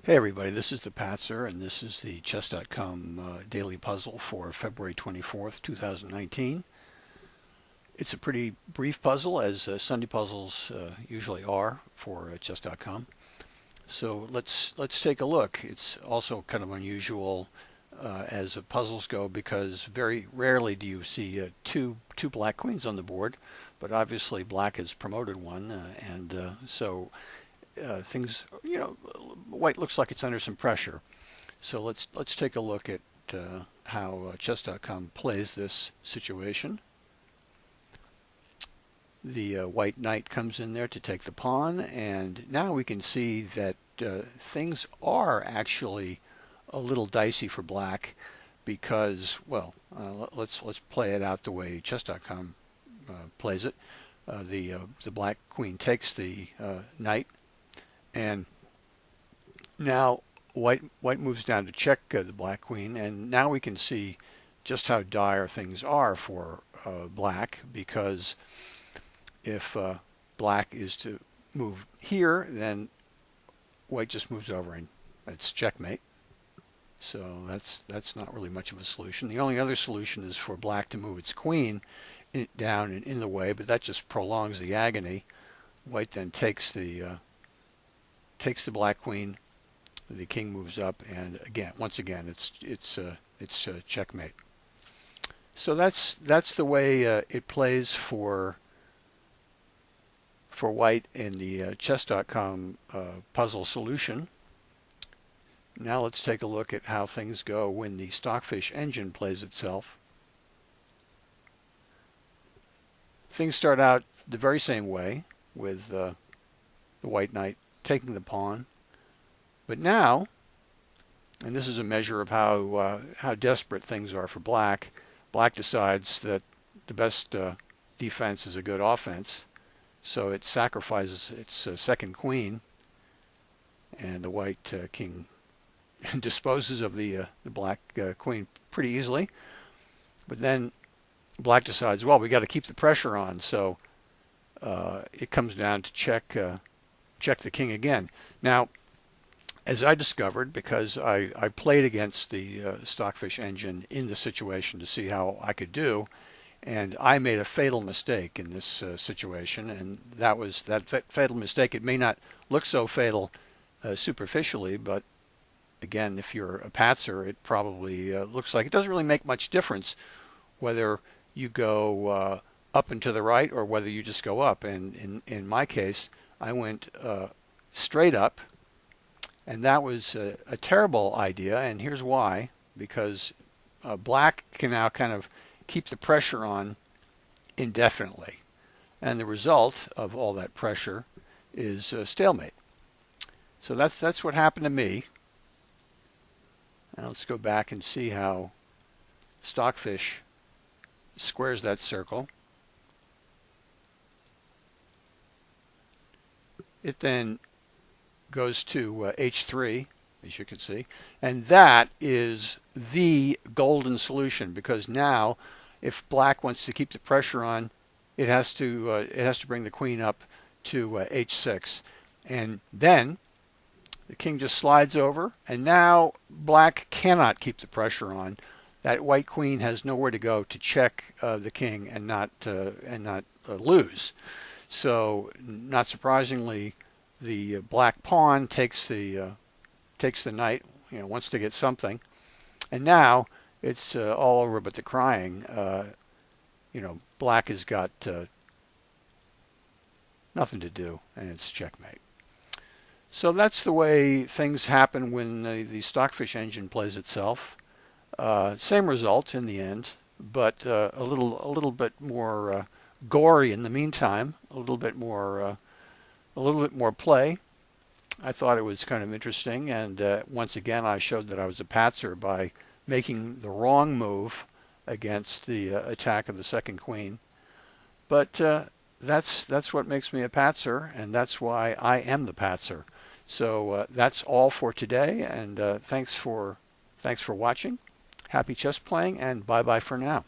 Hey everybody, this is the Patzer, and this is the chess.com daily puzzle for February 24th, 2019. It's a pretty brief puzzle, as Sunday puzzles usually are for chess.com. So let's take a look. It's also kind of unusual as puzzles go, because very rarely do you see two black queens on the board, but obviously black has promoted one, and so things, white looks like it's under some pressure. So let's take a look at how chess.com plays this situation. The white knight comes in there to take the pawn, and now we can see that things are actually a little dicey for black, because, well, let's play it out the way chess.com plays it. The black queen takes the knight, and now white moves down to check the black queen, and now we can see just how dire things are for black, because if black is to move here, then white just moves over and it's checkmate. So that's not really much of a solution. The only other solution is for black to move its queen down and in the way, but that just prolongs the agony. White then takes the black queen, the king moves up, and once again it's checkmate. So that's the way it plays for white in the chess.com puzzle solution. Now let's take a look at how things go when the Stockfish engine plays itself. Things start out the very same way, with the white knight taking the pawn. But now, and this is a measure of how desperate things are for black, black decides that the best defense is a good offense. So it sacrifices its second queen, and the white king disposes of the black queen pretty easily. But then black decides, well, we got to keep the pressure on, so it comes down to check the king again. Now, as I discovered, because I played against the Stockfish engine in the situation to see how I could do, and I made a fatal mistake in this situation, and that was that fatal mistake. It may not look so fatal superficially, but again, if you're a patzer, it probably looks like it doesn't really make much difference whether you go up and to the right or whether you just go up. And in my case, I went straight up, and that was a terrible idea, and here's why. Because black can now kind of keep the pressure on indefinitely, and the result of all that pressure is stalemate. So that's what happened to me. Now let's go back and see how Stockfish squares that circle. It then goes to h3, as you can see, and that is the golden solution, because now if black wants to keep the pressure on, it has to bring the queen up to h6, and then the king just slides over, and now black cannot keep the pressure on. That white queen has nowhere to go to check the king and not lose. So, not surprisingly, the black pawn takes the knight. Wants to get something, and now it's all over but the crying. Black has got nothing to do, and it's checkmate. So that's the way things happen when the Stockfish engine plays itself. Same result in the end, but a little bit more gory in the meantime. A little bit more play. I thought it was kind of interesting, and once again I showed that I was a patzer by making the wrong move against the attack of the second queen. But that's what makes me a patzer, and that's why I am the patzer. So that's all for today, and thanks for watching. Happy chess playing, and bye bye for now.